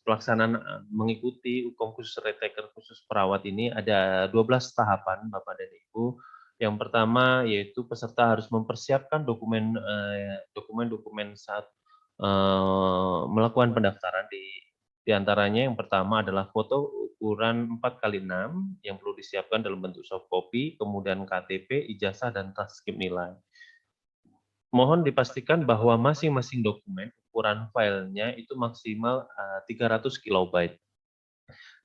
pelaksanaan mengikuti UKOM khusus retaker khusus perawat ini ada 12 tahapan Bapak dan Ibu. Yang pertama yaitu peserta harus mempersiapkan dokumen-dokumen saat melakukan pendaftaran di antaranya yang pertama adalah foto ukuran 4x6 yang perlu disiapkan dalam bentuk soft copy, kemudian KTP, ijazah, dan transkrip nilai. Mohon dipastikan bahwa masing-masing dokumen ukuran filenya itu maksimal 300 kilobyte.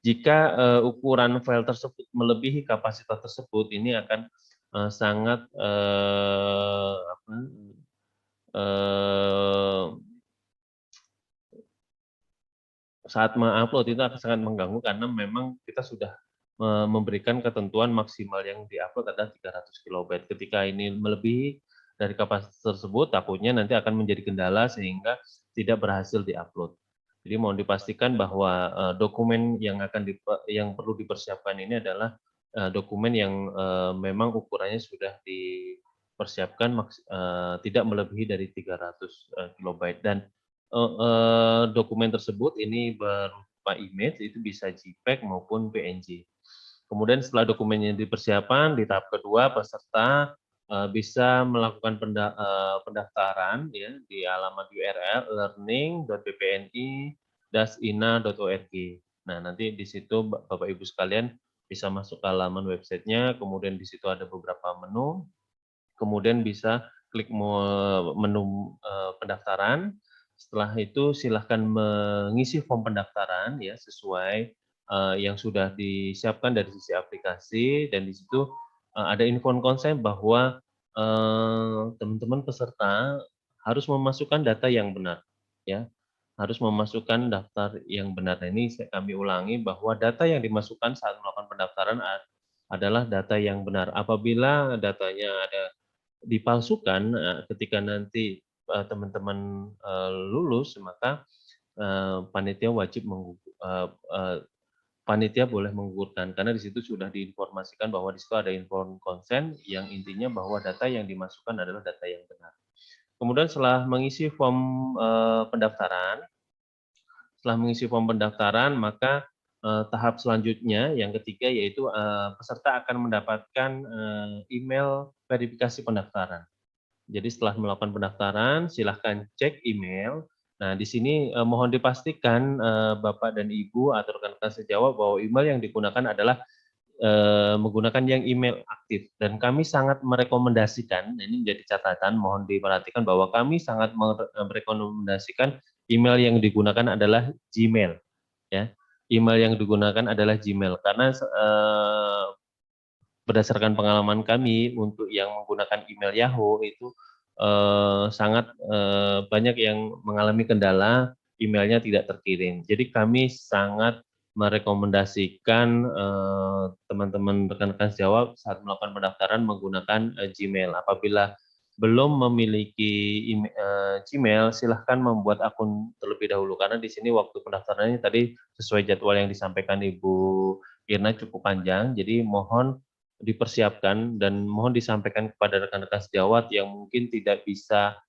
Jika ukuran file tersebut melebihi kapasitas tersebut, ini akan sangat saat mengupload itu akan sangat mengganggu karena memang kita sudah memberikan ketentuan maksimal yang diupload adalah 300 kilobyte. Ketika ini melebihi dari kapasitas tersebut, takutnya nanti akan menjadi kendala sehingga tidak berhasil diupload. Jadi mohon dipastikan bahwa dokumen yang perlu dipersiapkan ini adalah dokumen yang memang ukurannya sudah dipersiapkan tidak melebihi dari 300 kilobyte dan dokumen tersebut ini berupa image, itu bisa JPEG maupun PNG. Kemudian setelah dokumennya dipersiapkan, di tahap kedua peserta bisa melakukan pendaftaran ya di alamat URL learning.bpni-ina.org. Nah, nanti di situ Bapak Ibu sekalian bisa masuk ke halaman websitenya, kemudian di situ ada beberapa menu, kemudian bisa klik menu pendaftaran. Setelah itu silahkan mengisi form pendaftaran ya sesuai yang sudah disiapkan dari sisi aplikasi, dan di situ ada info konsen bahwa teman-teman peserta harus memasukkan data yang benar ya, harus memasukkan daftar yang benar. Nah, ini kami ulangi bahwa data yang dimasukkan saat melakukan pendaftaran adalah data yang benar. Apabila datanya ada dipalsukan, ketika nanti teman-teman lulus, maka panitia wajib panitia boleh menggugurkan karena di situ sudah diinformasikan bahwa di situ ada inform konsen yang intinya bahwa data yang dimasukkan adalah data yang benar. Kemudian setelah mengisi form pendaftaran, maka tahap selanjutnya yang ketiga yaitu peserta akan mendapatkan email verifikasi pendaftaran. Jadi setelah melakukan pendaftaran, silahkan cek email. Nah, di sini mohon dipastikan Bapak dan Ibu atau rekan-rekan sejawat bahwa email yang digunakan adalah menggunakan yang email aktif. Dan kami sangat merekomendasikan, ini menjadi catatan, mohon diperhatikan bahwa kami sangat merekomendasikan email yang digunakan adalah Gmail. Ya, email yang digunakan adalah Gmail karena berdasarkan pengalaman kami untuk yang menggunakan email Yahoo itu sangat banyak yang mengalami kendala emailnya tidak terkirim. Jadi kami sangat merekomendasikan teman-teman rekan-rekan sejawat saat melakukan pendaftaran menggunakan Gmail. Apabila belum memiliki Gmail, silahkan membuat akun terlebih dahulu karena di sini waktu pendaftarannya tadi sesuai jadwal yang disampaikan Ibu Irna cukup panjang. Jadi mohon dipersiapkan dan mohon disampaikan kepada rekan-rekan sejawat yang mungkin tidak bisa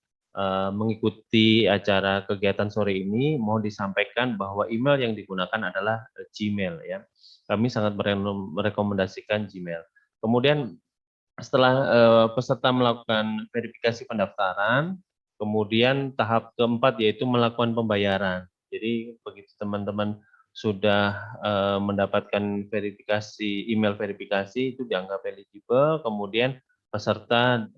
mengikuti acara kegiatan sore ini, mohon disampaikan bahwa email yang digunakan adalah Gmail ya. Kami sangat merekomendasikan Gmail. Kemudian setelah peserta melakukan verifikasi pendaftaran, kemudian tahap keempat yaitu melakukan pembayaran. Jadi begitu teman-teman sudah mendapatkan email verifikasi itu dianggap eligible, kemudian peserta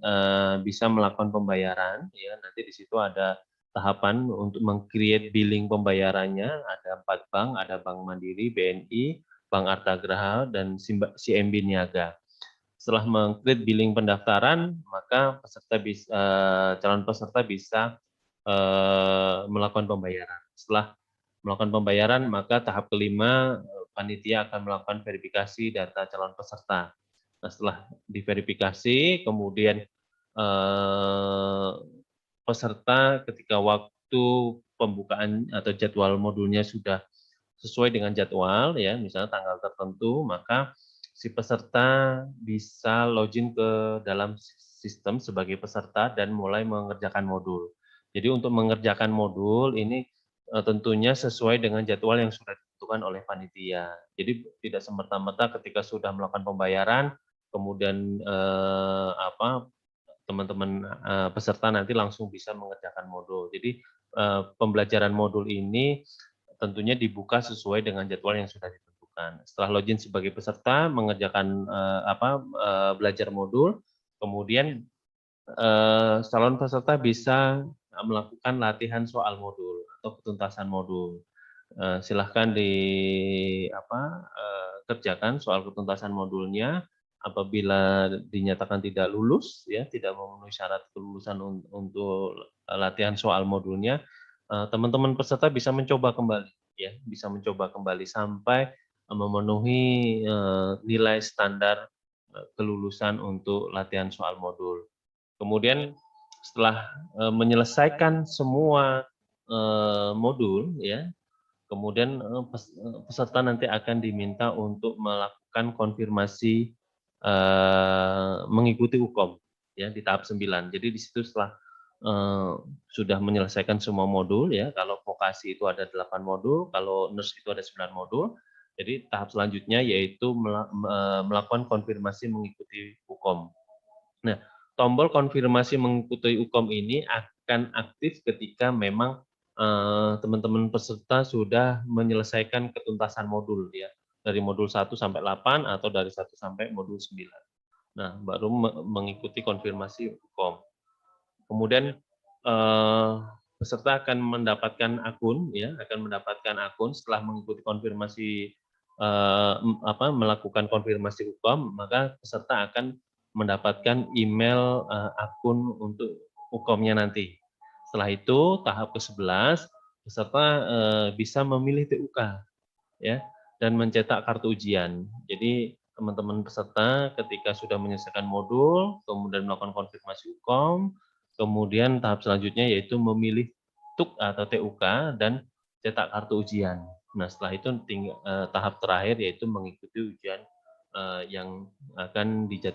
bisa melakukan pembayaran ya. Nanti di situ ada tahapan untuk meng-create billing pembayarannya, ada 4 bank, ada Bank Mandiri, BNI, Bank Artagraha, dan CIMB Niaga. Setelah meng-create billing pendaftaran, maka calon peserta bisa melakukan pembayaran. Setelah melakukan pembayaran, maka tahap kelima panitia akan melakukan verifikasi data calon peserta. Nah, setelah diverifikasi, kemudian peserta ketika waktu pembukaan atau jadwal modulnya sudah sesuai dengan jadwal ya, misalnya tanggal tertentu, maka si peserta bisa login ke dalam sistem sebagai peserta dan mulai mengerjakan modul. Jadi untuk mengerjakan modul ini tentunya sesuai dengan jadwal yang sudah ditentukan oleh panitia. Jadi tidak semerta-merta ketika sudah melakukan pembayaran, kemudian teman-teman peserta nanti langsung bisa mengerjakan modul. Jadi pembelajaran modul ini tentunya dibuka sesuai dengan jadwal yang sudah ditentukan. Setelah login sebagai peserta, mengerjakan belajar modul, kemudian calon peserta bisa melakukan latihan soal modul atau ketuntasan modul. Silahkan kerjakan soal ketuntasan modulnya. Apabila dinyatakan tidak lulus, ya tidak memenuhi syarat kelulusan untuk latihan soal modulnya, teman-teman peserta bisa mencoba kembali, ya bisa mencoba kembali sampai memenuhi nilai standar kelulusan untuk latihan soal modul. Kemudian setelah menyelesaikan semua modul, ya, kemudian peserta nanti akan diminta untuk melakukan konfirmasi mengikuti UKOM, ya di tahap 9. Jadi di situ setelah sudah menyelesaikan semua modul, ya, kalau vokasi itu ada 8 modul, kalau nurse itu ada 9 modul. Jadi tahap selanjutnya yaitu melakukan konfirmasi mengikuti UKOM. Nah, tombol konfirmasi mengikuti UKOM ini akan aktif ketika memang teman-teman peserta sudah menyelesaikan ketuntasan modul, ya, dari modul 1 sampai 8 atau dari 1 sampai modul 9. Nah, baru mengikuti konfirmasi UKOM. Kemudian peserta akan mendapatkan akun, ya, akan mendapatkan akun setelah mengikuti konfirmasi melakukan konfirmasi UKOM, maka peserta akan mendapatkan email akun untuk UKOM-nya nanti. Setelah itu tahap ke-11 peserta bisa memilih TUK, ya, dan mencetak kartu ujian. Jadi teman-teman peserta ketika sudah menyelesaikan modul, kemudian melakukan konfirmasi UKOM, kemudian tahap selanjutnya yaitu memilih TUK atau TUK dan cetak kartu ujian. Nah, setelah itu tahap terakhir yaitu mengikuti ujian yang akan dijadwalkan